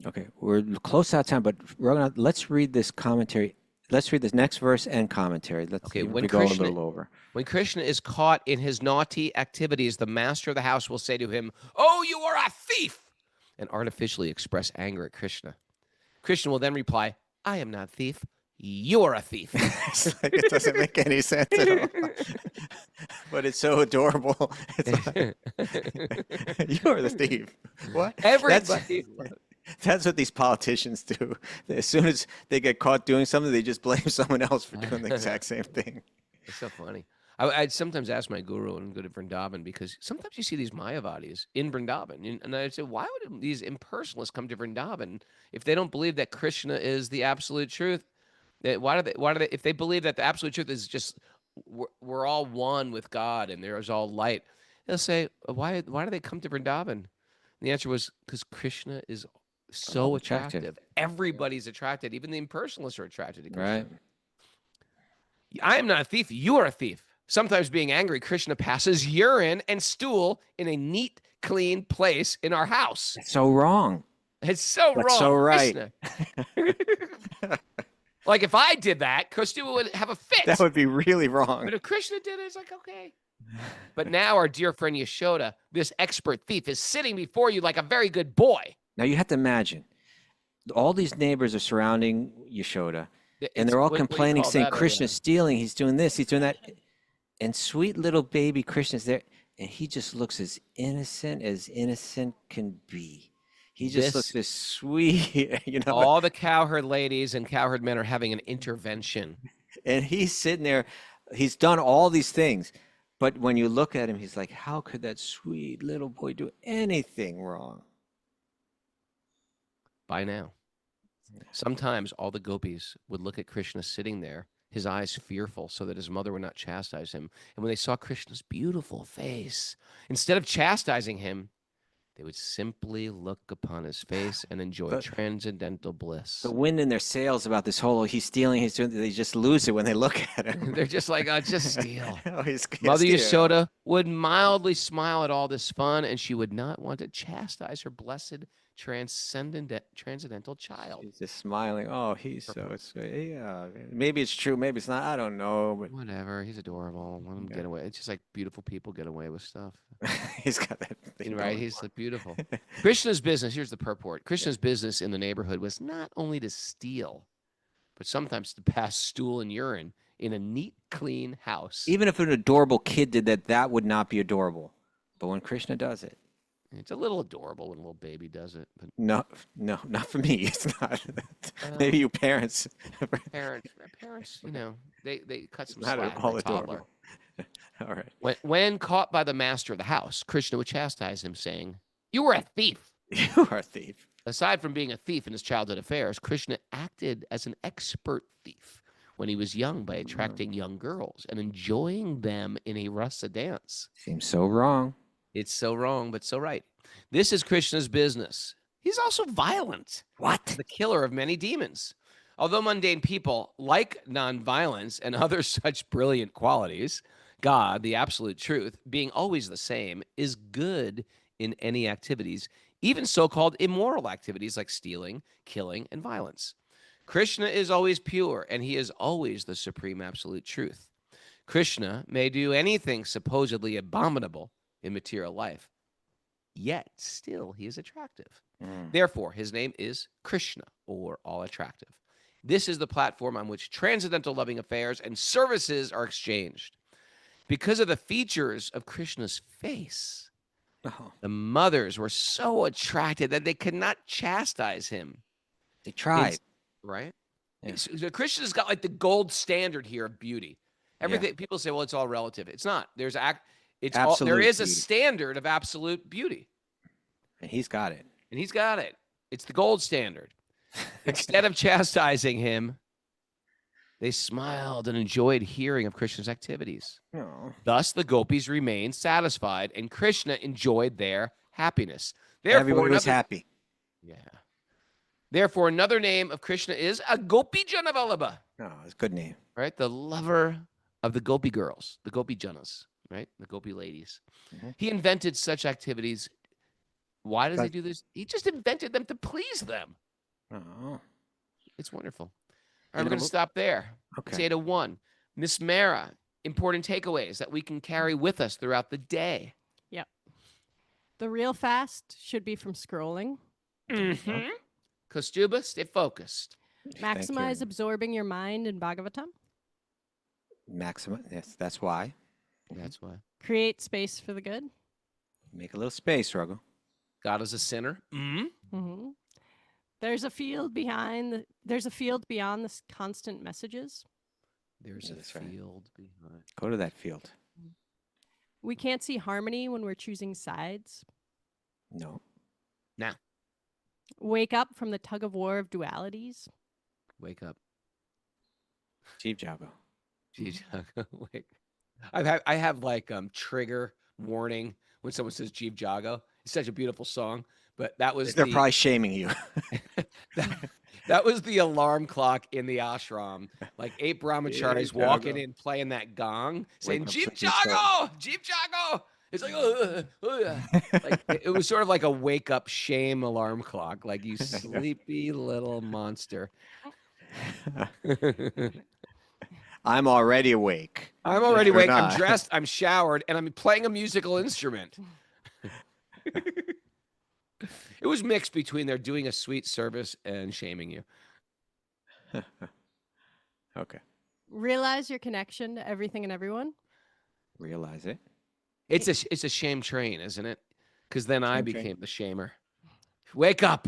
Okay, we're close out of time, but Raghunath, let's read this commentary. Let's read this next verse and commentary. Let's Okay, see if when we go a Krishna- little over. When Krishna is caught in his naughty activities, the master of the house will say to him, "Oh, you are a thief!" and artificially express anger at Krishna. Krishna will then reply, "I am not a thief. You are a thief." It's like it doesn't make any sense at all. But it's so adorable. It's like, you're the thief. What? Everybody. That's what these politicians do. As soon as they get caught doing something, they just blame someone else for doing the exact same thing. It's so funny. I'd sometimes ask my guru and go to Vrindavan because sometimes you see these Mayavadis in Vrindavan. And I'd say, why would these impersonalists come to Vrindavan if they don't believe that Krishna is the absolute truth? Why do they, if they believe that the absolute truth is just we're all one with God and there's all light, they'll say, why do they come to Vrindavan? And the answer was because Krishna is so attractive. Everybody's attracted. Even the impersonalists are attracted to Krishna. Right. I am not a thief. You are a thief. Sometimes being angry, Krishna passes urine and stool in a neat, clean place in our house. It's so wrong. It's so That's wrong. so right. Like if I did that, Kaustubha would have a fit. That would be really wrong. But if Krishna did it, it's like, okay. But now our dear friend Yashoda, this expert thief, is sitting before you like a very good boy. Now you have to imagine, all these neighbors are surrounding Yashoda, and they're all complaining, saying, Krishna's stealing, he's doing this, he's doing that. And sweet little baby Krishna's there, and he just looks as innocent can be. He just looks as sweet, you know. All the cowherd ladies and cowherd men are having an intervention. And he's sitting there, he's done all these things. But when you look at him, he's like, how could that sweet little boy do anything wrong? By now. Sometimes all the gopis would look at Krishna sitting there, his eyes fearful, so that his mother would not chastise him. And when they saw Krishna's beautiful face, instead of chastising him, they would simply look upon his face and enjoy transcendental bliss. The wind in their sails about this whole, he's stealing, he's doing, they just lose it when they look at him. They're just like, oh, just steal. He's Mother steal. Yashoda would mildly smile at all this fun, and she would not want to chastise her blessed transcendental child. He's just smiling. Oh, he's so sweet. Yeah, maybe it's true, maybe it's not. I don't know. But whatever. He's adorable. Let him get away. It's just like beautiful people get away with stuff. He's got that thing. Right? He's like beautiful. Krishna's business, here's the purport. Krishna's business in the neighborhood was not only to steal, but sometimes to pass stool and urine in a neat, clean house. Even if an adorable kid did that, that would not be adorable. But when Krishna does it, it's a little adorable when a little baby does it. But no, not for me. It's not. Maybe you parents. Parents, you know, they cut some Not slack. at all toddler. adorable. All right. When caught by the master of the house, Krishna would chastise him, saying, "You were a thief." You are a thief. Aside from being a thief in his childhood affairs, Krishna acted as an expert thief when he was young by attracting young girls and enjoying them in a rasa dance. Seems so wrong. It's so wrong, but so right. This is Krishna's business. He's also violent. What? The killer of many demons. Although mundane people like nonviolence and other such brilliant qualities, God, the absolute truth, being always the same, is good in any activities, even so-called immoral activities like stealing, killing, and violence. Krishna is always pure, and he is always the supreme absolute truth. Krishna may do anything supposedly abominable in material life, yet still he is attractive. Therefore, his name is Krishna, or all attractive. This is the platform on which transcendental loving affairs and services are exchanged. Because of the features of Krishna's face, the mothers were so attracted that they could not chastise him. They tried. Right? Yeah. So Krishna's got like the gold standard here of beauty. Everything people say, well, it's all relative. It's not. There is a standard of absolute beauty. And he's got it. And he's got it. It's the gold standard. Instead of chastising him, they smiled and enjoyed hearing of Krishna's activities. Oh. Thus, the gopis remained satisfied, and Krishna enjoyed their happiness. Therefore, everybody was happy. Yeah. Therefore, another name of Krishna is a Gopi Jana Vallabha. Oh, it's a good name. Right? The lover of the gopi girls, the gopi janas, right? The gopi ladies. Mm-hmm. He invented such activities. Why does he do this? He just invented them to please them. Oh. It's wonderful. All right, we're going to stop there. Okay. It's 8:01. Miss Mara, important takeaways that we can carry with us throughout the day. Yep. The real fast should be from scrolling. Mm-hmm. Kaustubha, stay focused. Maximize absorbing your mind in Bhagavatam. Maximum. Yes, that's why. That's why. Create space for the good. Make a little space, Raghu. God is a sinner. Mm-hmm. Mm-hmm. There's a field beyond the constant messages. There's Yeah, a that's right. field behind. Go to that field. We can't see harmony when we're choosing sides. No. Now, Wake up from the tug of war of dualities. wake up. Steve Jago. Jeez, wake. I have like trigger warning when someone says Jeev Jago. It's such a beautiful song, but that was They're probably shaming you. that was the alarm clock in the ashram. Like 8 brahmacharis Jeev walking Jago. in, playing that gong, saying up, Jeev sleepy soul." Jago, Jeev Jago. It's like, like it was sort of like a wake up shame alarm clock. Like, you sleepy little monster. I'm already awake. I'm already You're awake. I'm not. dressed. I'm showered, and I'm playing a musical instrument. It was mixed between they're doing a sweet service and shaming you. Okay. Realize your connection to everything and everyone. Realize it. It's a shame train, isn't it? Because then I Shame train. became the shamer. Wake up!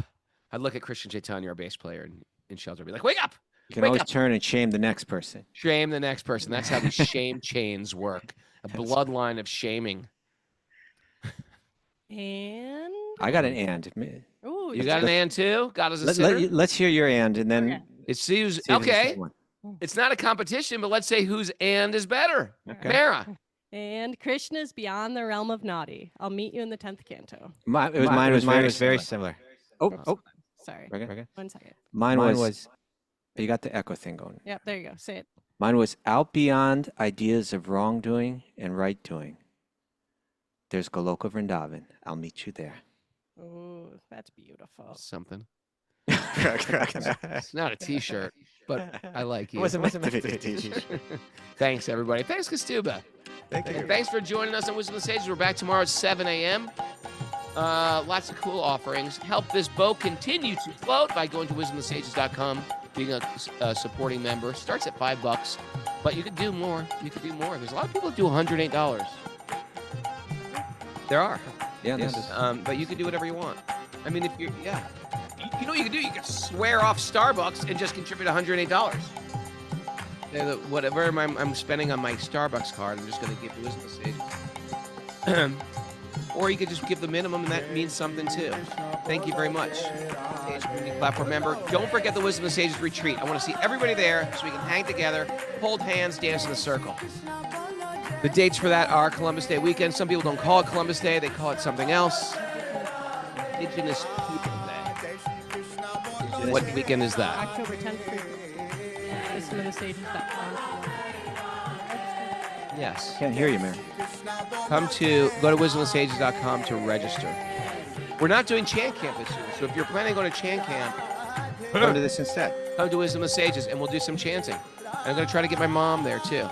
I'd look at Christian Chaitanya, our bass player in shelter, be like, "Wake up! You can Wake always up. turn and shame the next person. Shame the next person." That's how these shame chains work. A bloodline of shaming. And I got an and. oh, You got an and too? God is a sinner? Let's hear your and, and then Okay. It's who's see if it's the okay. same one. It's not a competition, but let's say whose and is better. Okay. Mara. and Krishna is beyond the realm of naughty. I'll meet you in the 10th canto. Mine was very similar. Oh, Sorry. okay. 1 second. Mine was. You got the echo thing going. Yep, there you go. Say it. Mine was out beyond ideas of wrongdoing and right doing. There's Goloka Vrindavan. I'll meet you there. Oh, that's beautiful. Something. It It's not a t-shirt, but I like you. wasn't meant to be a t-shirt. Thanks, everybody. Thanks, Kaustubha. Thank you. And thanks for joining us on Wisdom of the Sages. We're back tomorrow at 7 a.m. Lots of cool offerings. Help this boat continue to float by going to wisdomofthesages.com, being a supporting member. Starts at $5, but you could do more. There's a lot of people that do $108. There are. Yeah, Yes. But you can do whatever you want. I mean, if you're, yeah. You know what you can do? You can swear off Starbucks and just contribute $108. Whatever I'm spending on my Starbucks card, I'm just going to give to Wisdom of the Sages. Or you could just give the minimum, and that means something too. Thank you very much. Sage Community Platform member. Don't forget the Wisdom of the Sages retreat. I want to see everybody there so we can hang together, hold hands, dance in a circle. The dates for that are Columbus Day weekend. Some people don't call it Columbus Day. They call it something else. Indigenous People Day. What weekend is that? October 10th through wisdomofthesages.com. Yes. Can't hear you, man. Go to wisdomofthesages.com to register. We're not doing Chant Camp this year, so if you're planning on going to Chant Camp, Come to this instead. come to Wisdom of the Sages, and we'll do some chanting. I'm going to try to get my mom there, too.